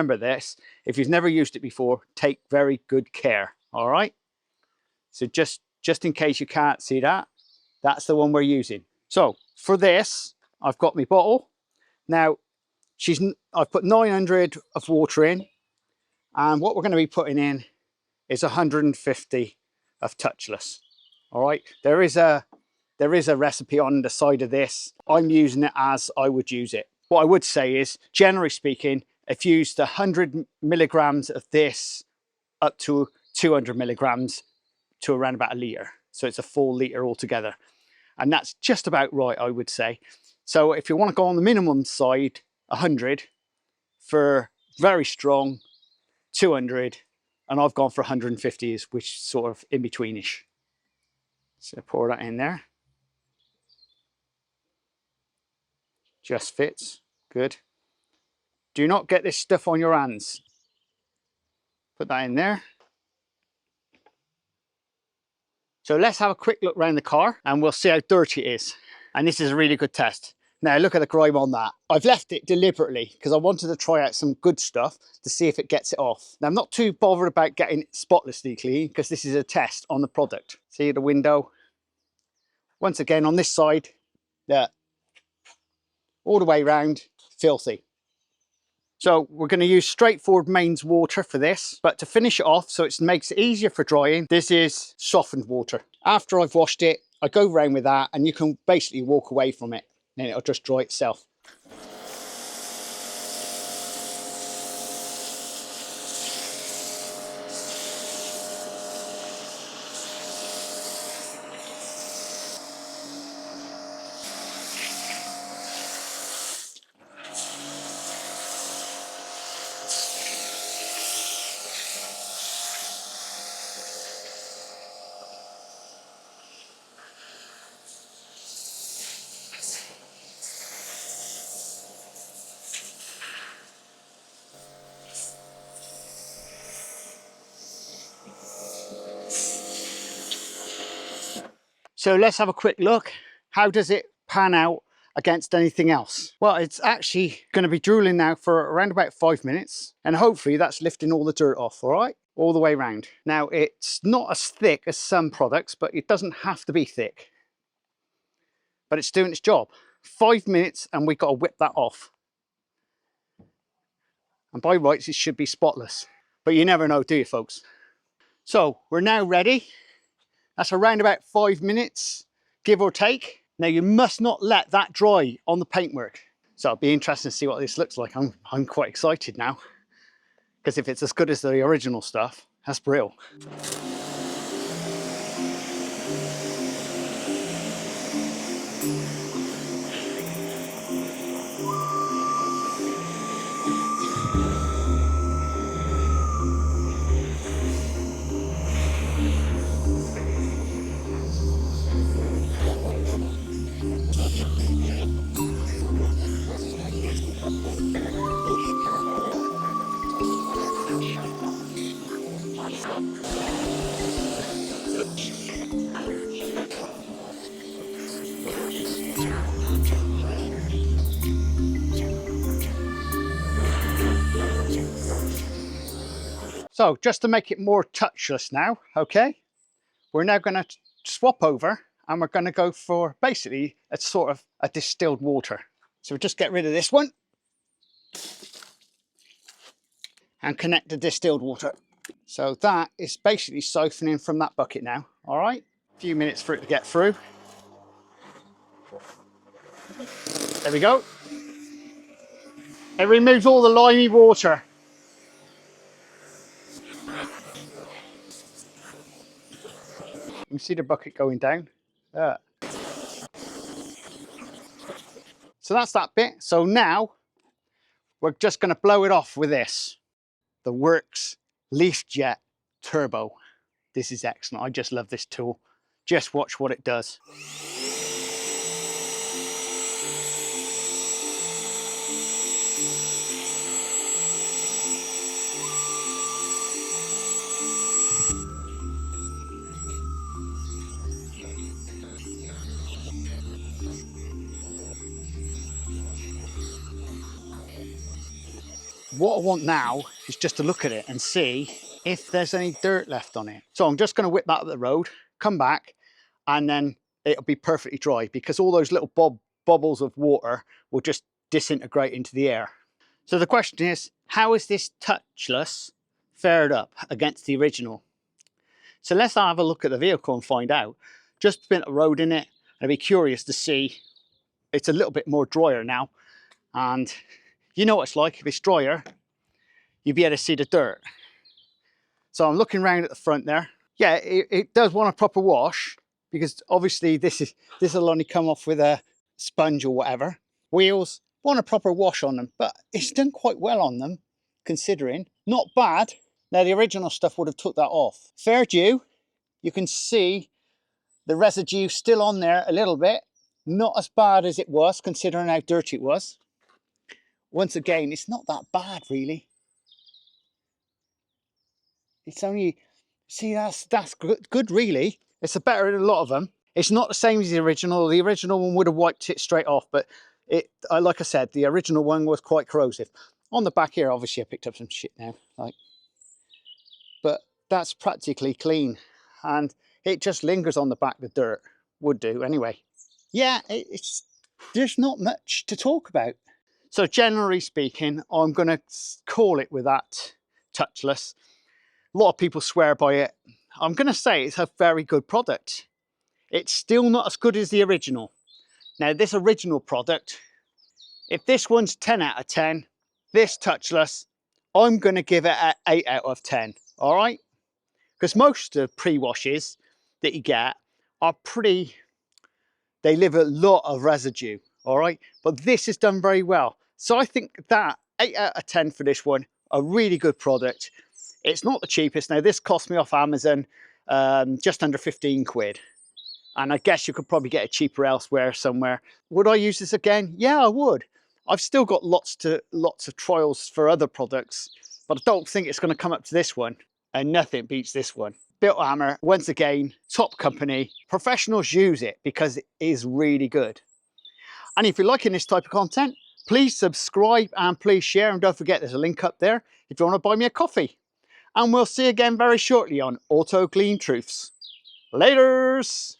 Remember this, if you've never used it before, take very good care, all right? So just in case you can't see that, that's the one we're using. So for this, I've got my bottle. Now, I've put 900 of water in, and what we're going to be putting in is 150 of touchless. All right, there is a recipe on the side of this. I'm using it as I would use it. What I would say is, generally speaking, if you use the 100 milligrams of this up to 200 milligrams to around about a litre. So it's a full litre altogether. And that's just about right, I would say. So if you want to go on the minimum side, 100 for very strong, 200, and I've gone for 150, which is sort of in betweenish. So pour that in there. Just fits, good. Do not get this stuff on your hands. Put that in there. So let's have a quick look around the car and we'll see how dirty it is. And this is a really good test. Now look at the grime on that. I've left it deliberately because I wanted to try out some good stuff to see if it gets it off. Now I'm not too bothered about getting it spotlessly clean because this is a test on the product. See the window? Once again on this side, all the way around, filthy. So we're going to use straightforward mains water for this, but to finish it off so it makes it easier for drying, this is softened water. After I've washed it, I go around with that and you can basically walk away from it and it'll just dry itself. So let's have a quick look. How does it pan out against anything else? Well, it's actually going to be drooling now for around about 5 minutes, and hopefully that's lifting all the dirt off, all right? All the way around. Now, it's not as thick as some products, but it doesn't have to be thick. But it's doing its job. 5 minutes and we've got to whip that off. And by rights, it should be spotless. But you never know, do you, folks? So we're now ready. That's around about 5 minutes, give or take. Now you must not let that dry on the paintwork. So it'll be interesting to see what this looks like. I'm quite excited now. Because if it's as good as the original stuff, that's brilliant. So just to make it more touchless now, okay, we're now going to swap over and we're going to go for basically a sort of a distilled water. So we'll just get rid of this one and connect the distilled water. So that is basically siphoning from that bucket now, all right? A few minutes for it to get through. There we go. It removes all the limey water. You can see the bucket going down. So that's that bit. So now we're just going to blow it off with this. The Works Leaf Jet Turbo. This is excellent. I just love this tool. Just watch what it does. what I want now is just to look at it and see if there's any dirt left on it. So I'm just going to whip that up the road, come back, and then it'll be perfectly dry because all those little bubbles of water will just disintegrate into the air. So the question is, how is this touchless fared up against the original? So let's have a look at the vehicle and find out. Just a bit of road in it. I'd be curious to see. It's a little bit more drier now, and you know what it's like. If it's drier, you'll be able to see the dirt. So I'm looking around at the front there. Yeah, it does want a proper wash, because obviously this will only come off with a sponge or whatever. Wheels want a proper wash on them, but it's done quite well on them, considering. Not bad. Now the original stuff would have took that off. Fair due. You can see the residue still on there a little bit. Not as bad as it was, considering how dirty it was. Once again, it's not that bad really. It's only, see, that's good really. It's better than a lot of them. It's not the same as the original. The original one would have wiped it straight off, but like I said, the original one was quite corrosive. On the back here, obviously I picked up some shit now, but that's practically clean, and it just lingers on the back. The dirt would do anyway. Yeah, there's not much to talk about. So generally speaking, I'm going to call it with that touchless. A lot of people swear by it. I'm going to say it's a very good product. It's still not as good as the original. Now this original product, if this one's 10 out of 10, this touchless, I'm going to give it an 8 out of 10. All right? Because most of the pre-washes that you get are they leave a lot of residue. All right? But this is done very well. So I think that 8 out of 10 for this one, a really good product. It's not the cheapest. Now this cost me off Amazon just under 15 quid. And I guess you could probably get it cheaper elsewhere somewhere. Would I use this again? Yeah, I would. I've still got lots of trials for other products, but I don't think it's going to come up to this one. And nothing beats this one. Bilt Hamber, once again, top company. Professionals use it because it is really good. And if you're liking this type of content, please subscribe and please share. And don't forget, there's a link up there if you want to buy me a coffee. And we'll see you again very shortly on Auto Clean Truths. Laters!